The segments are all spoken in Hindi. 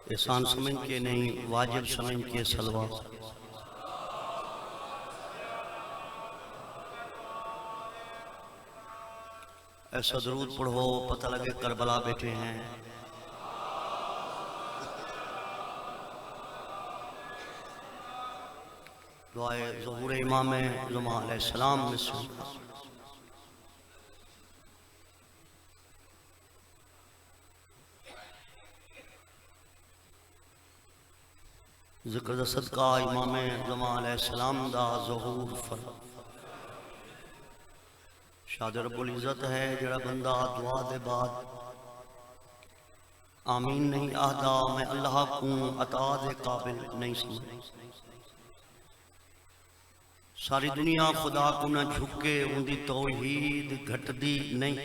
एहसान समझ के नहीं, वाजिब समझ के सलवा। ऐसा दरूद पढ़ो पता लगे करबला बैठे हैं। दुआए ज़ुहूर इमाम ज़ुमा अलैहिस्सलाम में से ज़िक्र दा सदका इमाम ज़ुमा अलैहिस्सलाम दा ज़ुहूर फर शाद रब्बुल इज़्ज़त है। जड़ा बंदा दुआ दे बाद आमीन नहीं आदा, मैं अल्लाह को अता दे काबिल नहीं समझ। सारी दुनिया खुदा को न झुके, उनकी तौहीद घटदी नहीं।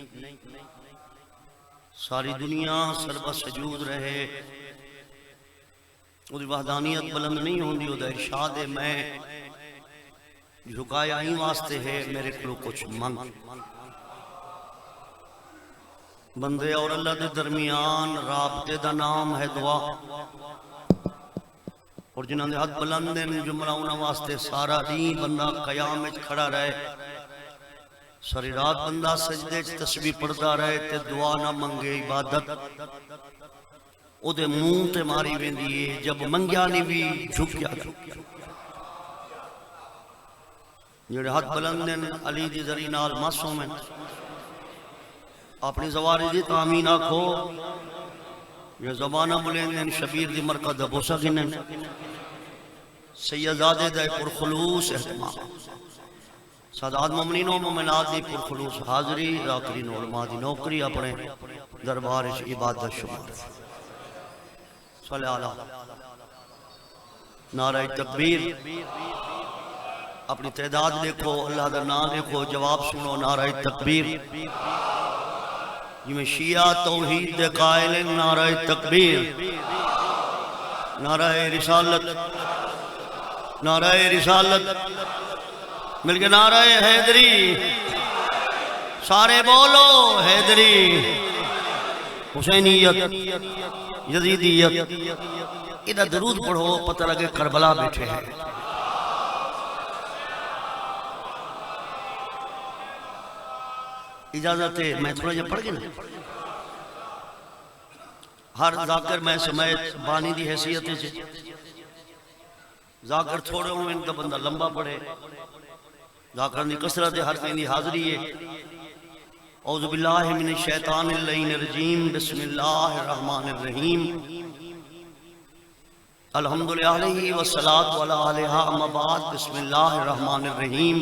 सारी दुनिया सरब सजूद रहे, उसकी वहदानियत बुलंद नहीं होंदी। उदा इरशाद है मैं झुकाया ही वास्ते है, मेरे को कुछ मंग। बंदे और अल्लाह के दरमियान राबते का नाम है दुआ। और जिन्होंने हाथ बुलंद जुमला उन्होंने वास्ते सारा दिन बंदा कयाम में खड़ा रहे, सारी रात बंदा सजदे च तस्बीह पढ़ता रहे ते दुआ ना मंगे, इबादत ओदे मुंह ते मारी वेंदी है। जब मंगया नहीं भी झुकया। जेड़े हाथ बुलंद अली दी जरी नाल मासूम है, अपनी ज़वारी दी तामीन आखो। ये ज़बाना बुलंद शबीर दी मरकत दा बोसा गिनन, सैयदादे दा पुरखुलूस एहतमाम, सादात मोमिनीन व मोमिनात दी पुरखुलूस हाज़री, ज़ाकिरीन व उलमा दी नौकरी, अपने दरबार च इबादत शुमार। सल्लल्लाहु अलैहि नारा तकबीर। अपनी तादाद देखो, अल्लाह का नाम देखो, जवाब सुनो। नारा तकबीर। जिमें शिया तौहीद दे कायल नारा तकबीर, नारा रिसालत, नारा रिसालत मिलके नारा हैदरी। सारे बोलो हैदरी, हुसैनियत, यजीदियत। इधर दरूद पढ़ो पता लगे करबला बैठे हैं। इजाजत है, मैं थोड़ा जा पढ़ गया ना। हर जाकर मैं समय बानी की हैसियत जाकर थोड़े हों तो बंदा लंबा पढ़े। जाकर की कसरत हर की हाजरी है। औज़ु बिल्लाहि मिनश शैतानिर रजीम, बिस्मिल्लाहिर रहमानिर रहीम। अल्हम्दुलिल्लाहि वस्सलातु अला आलिहा, अम्मा बाद, बिस्मिल्लाहिर रहमानिर रहीम।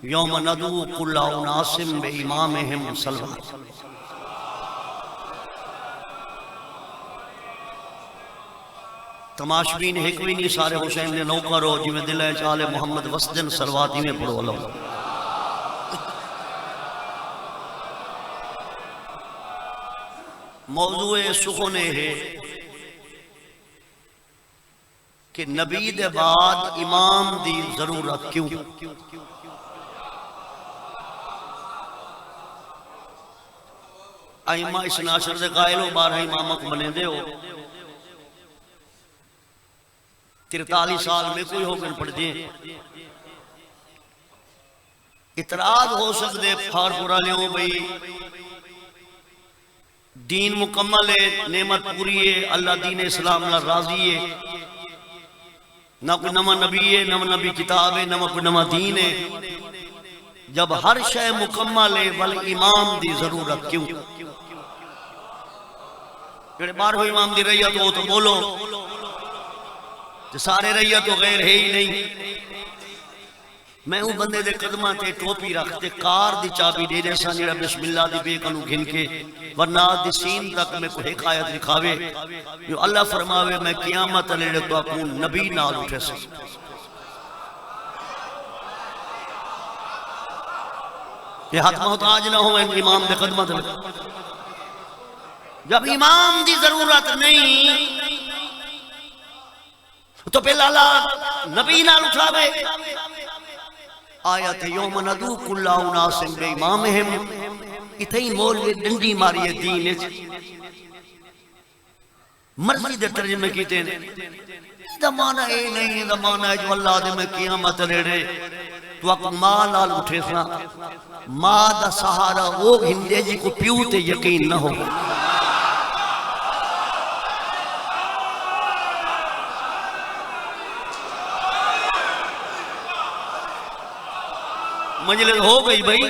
यौम नदू कुल्ला उनासिम बे इमामिहिम सल्लल्लाहु। तमाशबीन एक भी नहीं, सारे हुसैन ने नौकर हो। जिमें दिल चाले मोहम्मद वसदन सलवाती में पढ़ो। लो मौजूए सुखने है कि नबी दे बाद इमाम दी जरूरत क्यों। आइमा इस नाशर दे कायल हो, 12 इमामक बने दे हो। 43 साल में कोई होकर पड़ जाए। इतराज हो सकते फार पूरा लियो भाई, दीन मुकम्मल है, नेमत पूरी है, अल्लाह दीन इस्लाम ना राजी है। ना कोई नवा नबी है, नवा नबी किताब है, नवा कोई नवा दीन है। जब हर शय मुकम्मल है, वल इमाम दी जरूरत क्यों। जेड़े 12 इमाम दी रैयत हो तो बोलो, सारे रैयत तो गैर है ही नहीं। मैं वो बंदे दे कदमां ते टोपी रखते कार दी चाबी दे दे सन, जेड़ा बिस्मिल्लाह दी बेकनू गिन के वरना दी सीन तक में कोई हिकायत लिखावे जो अल्लाह फरमावे मैं क़यामत लेड़े तो आपको नबी नाल उठे से। ये हक मोहताज ना हो इमाम दे कदमां ते। जब इमाम दी जरूरत नहीं तो पहला अल्लाह नबी नाल उठावे। आयत यौम नदू कुल्ला उनासिम बे इमामिहिम, इथे ही मौलवी डंडी मारी है दीन मर्जी दे तर्जमे कीते ने दमाना ए नहीं दमाना है जो अल्लाह दे में क़यामत नेड़े तू अक मां नाल उठे सा मां दा सहारा वो हिंदे जी को प्यू ते यकीन न हो मंजिल हो गई भाई।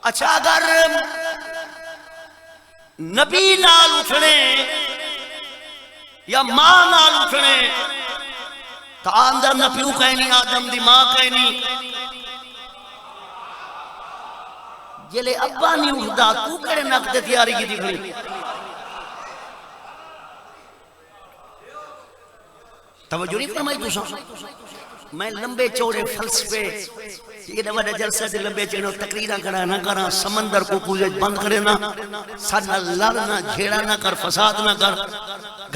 अच्छा अगर नबी नाल उठने या मां नाल उठने तो आंदा न प्यू कहनी आदम दी मां कहनी जेले अब्बा नहीं उठदा तू केड़े नक ते तैयारी की दिखनी तवज्जो नहीं फरमाई तुसा मैं लंबे चौड़े फलसफे ये बड़ा जलसा से लंबे चौड़े तकरीरा करा ना करा समंदर को पूजे बंद करे ना साना लड़ ना झेड़ा ना कर फसाद ना कर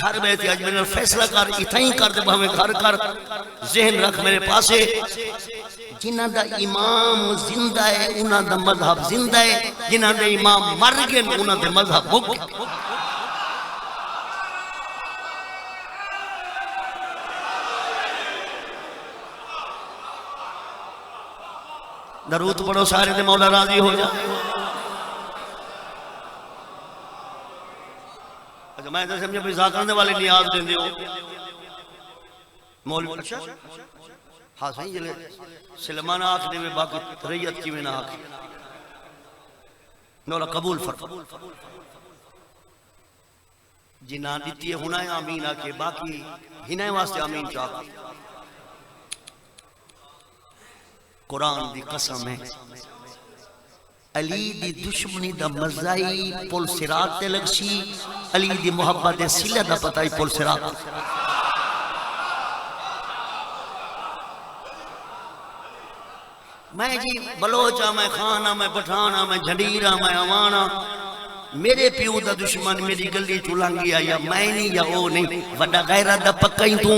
घर बैठे आज मेरा फैसला कर इतना ही कर दे भावे घर कर जहन रख मेरे पासे जिन्हां दा इमाम जिंदा है उन्हां दा मजहब जिंदा है जिन्हां दे इमाम मर गए उन्हां दे मजहब मुक दरूद पढ़ो सारे दे मौला राजी हो जाए। अच्छा मैं तो समझे पैसा करने वाले नियाज देंदे हो मौलवी अच्छा हाँ सही जले सलमान आख दे बाकी रैयत की में ना आख मौला कबूल फरमा जिन्हां दिती है हुना आमीन आके बाकी हिना वास्ते आमीन चाह कुरान दी कसम है अली दी दुश्मनी दा मज़ाई पुल सिरात ते लगसी अली दी मोहब्बत दे सिला दा पता ही पुल सिरात मैं जी बलोचा मैं खाना मैं पठाना मैं झंडीरा मैं अवाना मेरे प्यू दा दुश्मन मेरी गली चुलांगी या मैं नहीं या वो नहीं वड्डा गैरत दा पक्का ही तू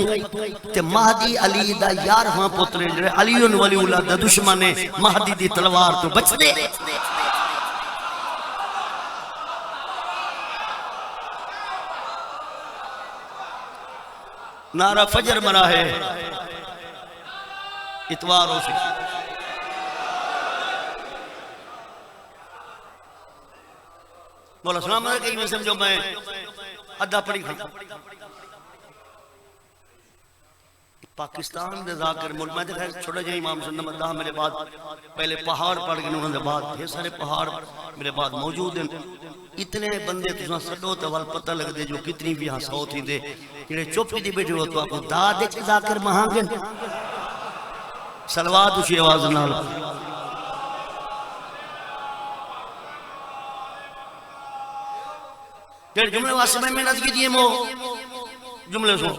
ते महदी अली दा 11वां पुत्र जेड़े अलीउन वलीउल्लाह दा दुश्मन है महदी दी तलवार तो बच दे नारा फजर मरा है इतवार हो से बोला सलाम कहीं में समझो मैं अद्धा पढ़ी खा पाकिस्तान दे जाकिर मुल्क में खैर छोटा जा इमाम सुन्नत मद्दा मेरे बाद पहले पहाड़ पढ़ के उन्होंने बाद ढेर सारे पहाड़ मेरे बाद मौजूद हैं इतने बंदे तुसा सडो तो वाल पता लग दे जो कितनी भी यहाँ सौ थी दे जेड़े चुप थी बैठे हो तो आपको दाद दे जाकिर महांगे सलवात उसी आवाज नाल जुमले वास्ते मैं मेहनत की थी मो जुमले सुन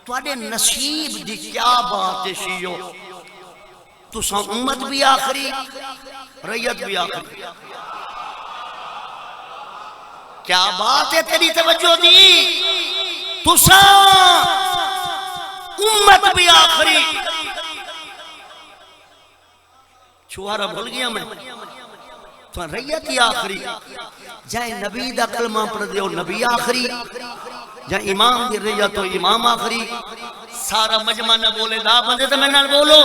तुहाडे नसीब दी क्या बात है शियो तुसा उम्मत भी आखिरी रैयत भी आखिरी क्या बात है तेरी तवज्जो दी तुसा उम्मत भी आखिरी छुआरा भूल गया मैं तो रैयत ही आखिरी जाए नबी दा कलमा पढ़ दियो नबी आखिरी जाए इमाम दी रैयत तो इमाम आखिरी सारा मजमा न बोले दा बंदे तो मैं नाल बोलो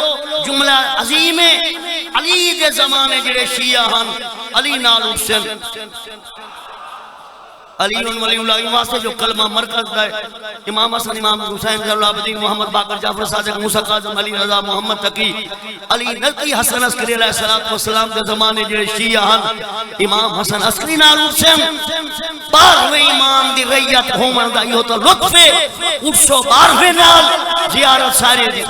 जुमला अजीम है अली दे जमाने जेड़े शिया हन अली नाल हुसैन अली उन वलीउल्लाह वास्ते जो कलमा मरकज दा इमाम हसन इमाम हुसैन जलालुद्दीन मोहम्मद बाकर जाफर सादिक मूसा काज़िम अली रजा मोहम्मद तकी अली नकी हसन अस्करी अलैहिस्सलातु वस्सलाम के जमाने जेड़े शिया हन इमाम हसन अस्करी नाल हुसैन 12वें इमाम दी रैयत होवन दा यो तो लुत्फ है 112वें नाल जियारत सारे दी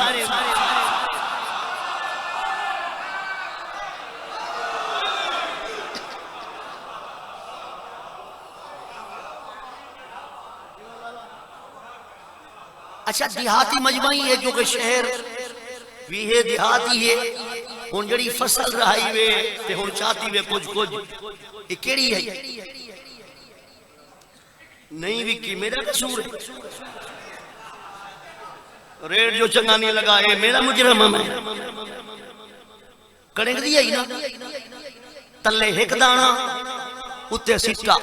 अच्छा देहाती मजमाई है जो कि शहर भी है देहाती है हुन जड़ी फसल रहाई वे ते हुन चाहती वे कुछ कुछ ये केड़ी है नहीं भी की मेरा कसूर है रेट जो चंगा नहीं लगा ये मेरा मुजरम है मैं कणक दी आई ना तले एक दाना उत्ते सिट्टा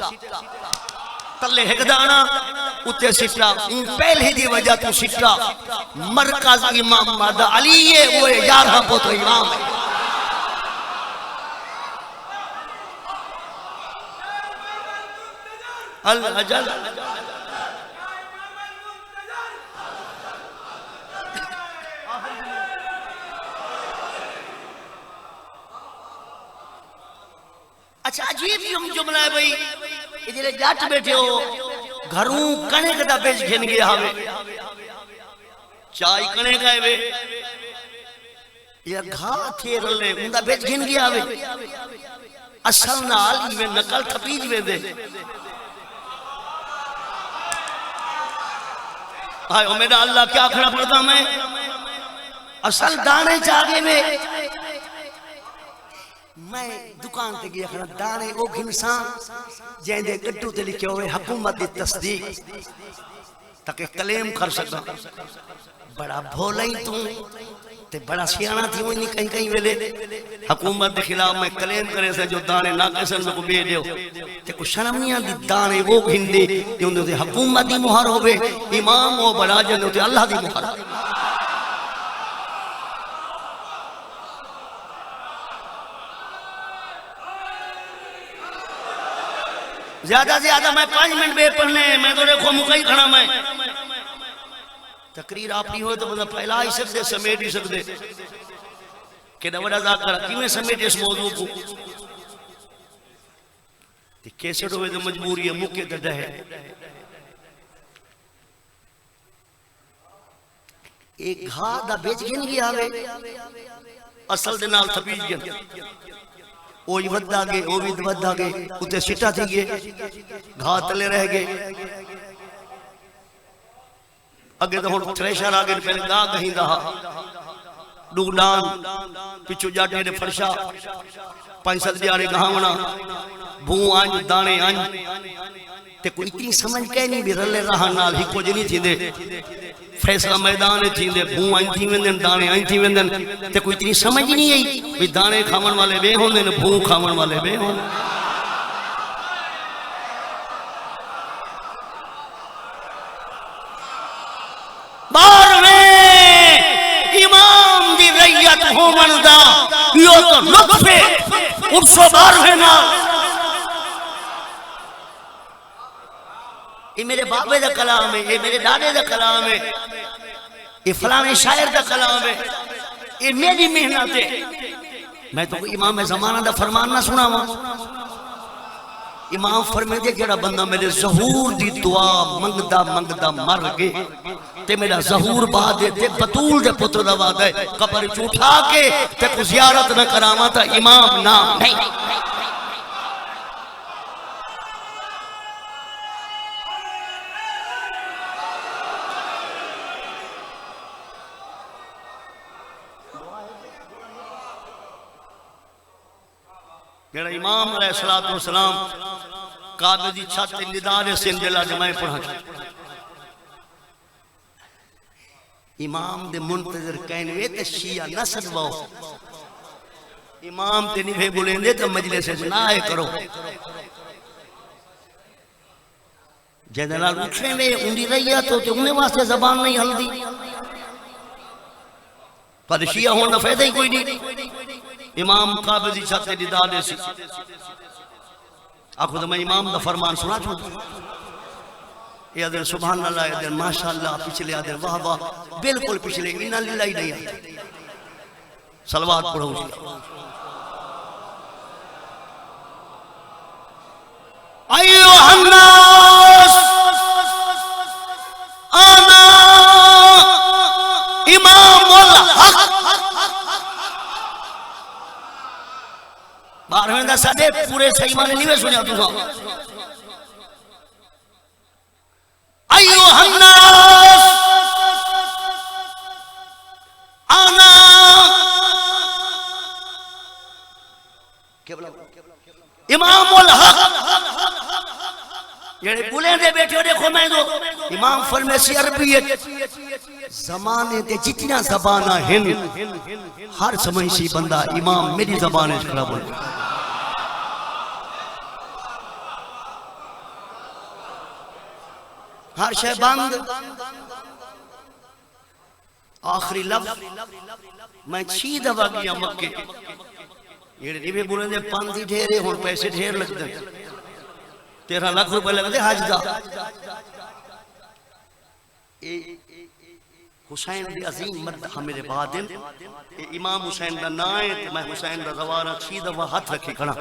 तले एक दाना उत्ते सिट्टा पहले दी वजह तो सिट्टा मरकज इमाम मद अली है वो 11 पुत्र इमाम है अल अजल अच्छा अजीब जुमला है भाई ये जट बैठे हो घरों कणक दा बेच घिन गया हवे चाय कणक है वे ये घा थे रले उंदा बेच घिन गया हवे असल नाल इवे नकल खपीज वेंदे हाय ओ मेरा अल्लाह क्या खड़ा पड़ता मैं असल दाने चागे में मैं दुकान ते गया खड़ा दाने ओ घिनसा जेंदे गड्डू ते लिखे हुए हुकूमत दी तस्दीक ताकि क्लेम कर सका बड़ा भोला ही तू ते बड़ा सियाना थी वो नहीं कहीं कहीं वेले हुकूमत के खिलाफ मैं क्लेम करे से जो दाने ना कैसन को बे दियो ते को शर्म नहीं आती दाने वो घिंदे ते उन ते हुकूमत दी मुहर होवे इमाम वो बड़ा जन ते अल्लाह दी मुहर ज्यादा से ज्यादा मैं 5 मिनट बे पढ़ने मैं तो देखो मुकई खड़ा मैं तकरीर आपनी हो तो मतलब फैला ही सकते समेट ही सकते कि बड़ा जाकर किवें समेट इस मौजू को कैसेट होवे तो मजबूरी है मुके ते दहे एक घा दा बेच गिन गया आवे असल दे नाल थपीज गया ओ ही वधा गए ओ भी वधा गए उते सिटा थी गए घा तले रह गए अगे तो हुण थ्रेशर आ गए पहले गा कहिंदा डूडान पिछू जाटे दे फरशा 5-7 दिहाड़े गावना भू अंज दाने अंज ते कोई इतनी समझ के नहीं भी रले रहन नाल ही कुछ नहीं थींदे फैसला मैदान थींदे भू अंज थी वेंदन दाने अंज थी वेंदन ते कोई इतनी समझ नहीं आई भी दाने खावन वाले वे होंदे ने भू खावन वाले वे होंदे इमाम दी रैयत होवन दा यो तो लुत्फ है 112 ना ये मेरे बाबे दा कलाम है ये मेरे दादे दा कलाम है ये फलाने शायर दा कलाम है ये मेरी मेहनत है मैं तो इमाम ज़माना दा फरमान ना सुनावा इमाम फरमाते जेड़ा बंदा मेरे ज़हूर दी दुआ मंगदा मंगदा मर गए ते मेरा ज़हूर बाद दे बतूल दे पुत्र दा वादा है कब्र च उठा के ते को ज़ियारत न करावा ता इमाम ना नहीं जेड़ा इमाम अलैहिस्सलातु वस्सलाम काबे दी छत ते निदान सिंध जिला जमाए पढ़ा इमाम दे मुंतजर कहने ते शिया न सदवाओ इमाम ते नहीं बुलेंदे तो मजलिस ना आए करो जदला उठने में उंडी रही तो उन्हें वास्ते जबान नहीं हल्दी पर शिया होने का फायदा ही कोई नहीं इमाम काबे दी छत ते निदान सी आखो तो मैं इमाम दा फरमान सुना छू ये अदर सुभान अल्लाह ये अदर माशाअल्लाह पिछले अदर वाह वाह बिल्कुल पिछले इन्ना लिल्लाह नहीं आती सलवात पढ़ो अय्युहन्नास आना इमामुल हक 12वें दा साडे पूरे सही माने नहीं सुनिया तुसा अय्युहन्नास आना इमामुल हक जेड़े बुले दे बैठे देखो मैं तो इमाम फरमेसी अरबियत जमाने दे जितना ज़बाना हैं हर समय सी बंदा इमाम मेरी ज़बान इस खड़ा बोल हर शय बंद आखिरी लफ्ज़ मैं 6 दफा गया मक्के ये रिवे बोले दे 5 ही ढेरे हुन पैसे ढेर लगते 13 लाख रुपए लगते हज दा हुसैन दी अजीम मदह मेरे बाद इमाम हुसैन दा नाम है ते मैं हुसैन दा ज़वारा 6 दफा हाथ रखी खड़ा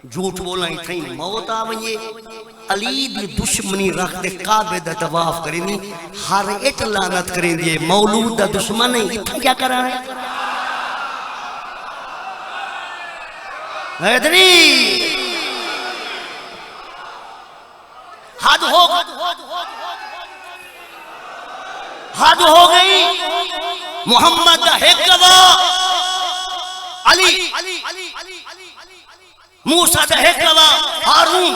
झूठ बोला इथई मौत आ वने अली दी दुश्मनी रख दे काबे दा तवाफ करेनी हर एक लानत करेंदी मौलूद दा दुश्मन है इथई क्या करा है हैदरी हद हो गई मोहम्मद दा एक गवाह अली मूसा दा एक गवाह हारून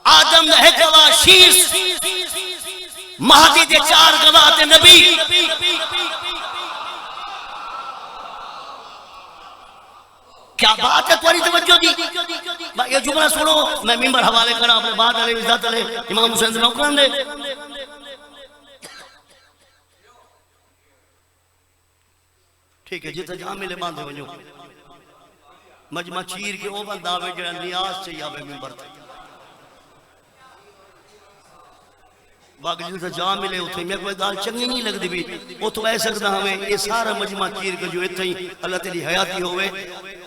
आदम दा एक गवाह शीश महदी दे 4 गवाह ते नबी क्या बात है तुम्हारी तवज्जो दी ये जुमला सुनो मैं मिंबर हवाले करा अपने बाद अले इज्जत अले इमाम हुसैन नौकरान दे ठीक है जिथे जहां मिले बांधे वजो मजमा चीर के ओ बंदा आवे जेड़ा नियाज से आवे मिंबर ते बाकी जिथे जहां मिले उथे मैं कोई गाल चंगी नहीं लगदी भी ओ तो ऐ सकदा हमें ये सारा मजमा चीर के जो इथे ही अल्लाह तेरी हयाती होवे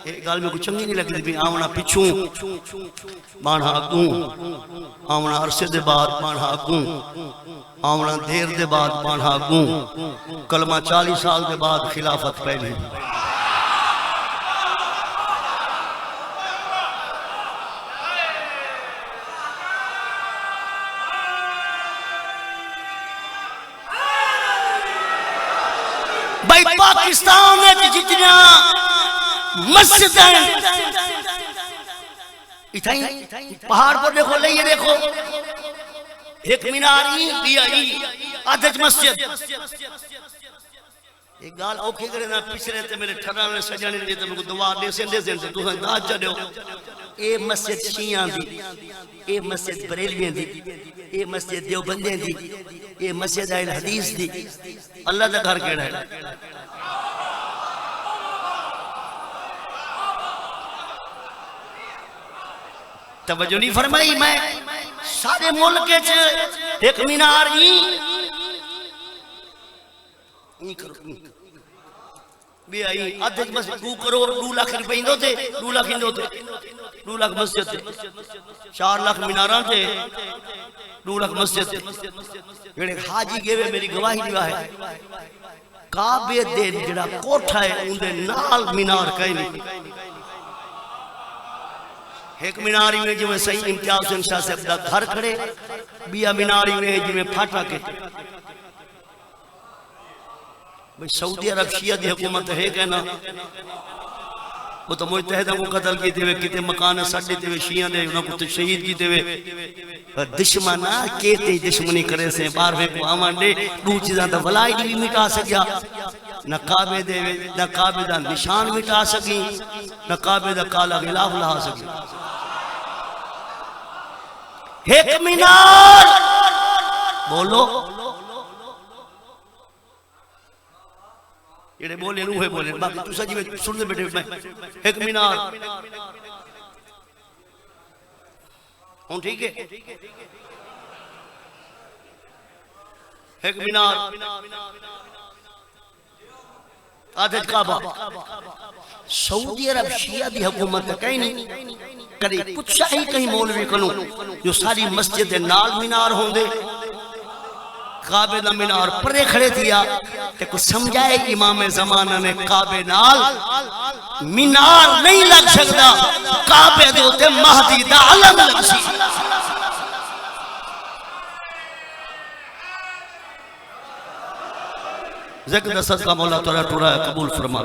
ये गाल में कुछ चंगी नहीं लगदी भी आवना पिछू बाणा अगू आवना अरसे दे बाद बाणा अगू आवना देर दे बाद बाणा अगू कलमा 40 साल के बाद खिलाफत पहली भाई पाकिस्तान में जितना मस्जिद है इथाई पहाड़ पर देखो ले ये देखो एक मीनारी बीआई आदज मस्जिद एक गाल औखी करे ना पिछले ते मेरे ठरा ने सजने दे ते मेरे दुआ दे से तू दाज जड़ो ए मस्जिद शिया दी ए मस्जिद बरेलियों दी ए मस्जिद देवबंदियों दी ए मस्जिद अहल हदीस दी अल्लाह दा घर केड़ा है तवज्जो नहीं फरमाई मैं सारे मुल्क एक मीनार ही करो भी आई आधे बस 2 करोड़ 2 लाख रुपए इंदो थे 2 लाख इंदो थे 2 लाख मस्जिद थे 4 लाख मीनारा थे 2 लाख मस्जिद थे जेड़े हाजी गेवे मेरी गवाही दिवा है काबे दे जेड़ा कोठा है उनदे नाल मीनार कहीं नहीं एक मीनारी में जिवें सही इम्तियाज हुसैन शाह साहब दा घर खड़े बिया मीनारी में जिवें फाटा के भाई सऊदी अरब शिया दी हुकूमत है कहना वो तो मुजतहिदा को कत्ल की देवे किते मकान सड़े देवे शिया ने उन को शहीद की देवे दुश्मन केते दुश्मनी करे से 12वें को आमंडे दो चीज़ां दा वलाई भी मिटा सकिया न काबे देवे न काबे दा निशान मिटा सकी न काबे दा काला गिलाफ ला सकी एक मीनार बोलो ये बोले रूहे बोले बाकी तुसा जी में सुनने बैठे मैं एक मीनार हूं ठीक है एक मीनार आदत काबा सऊदी अरब शिया दी हुकूमत कहीं नहीं कभी पूछा ही कहीं मौलवी कनु जो सारी मस्जिद दे नाल मीनार होंदे काबे दा मीनार परे खड़े थिया ते कुछ समझाए इमाम ज़माना ने काबे नाल मीनार नहीं लग सकता काबे दे उते महदी दा अलम लग सी ज़िक्र सदका मौला तोरा टुरा कबूल फरमा।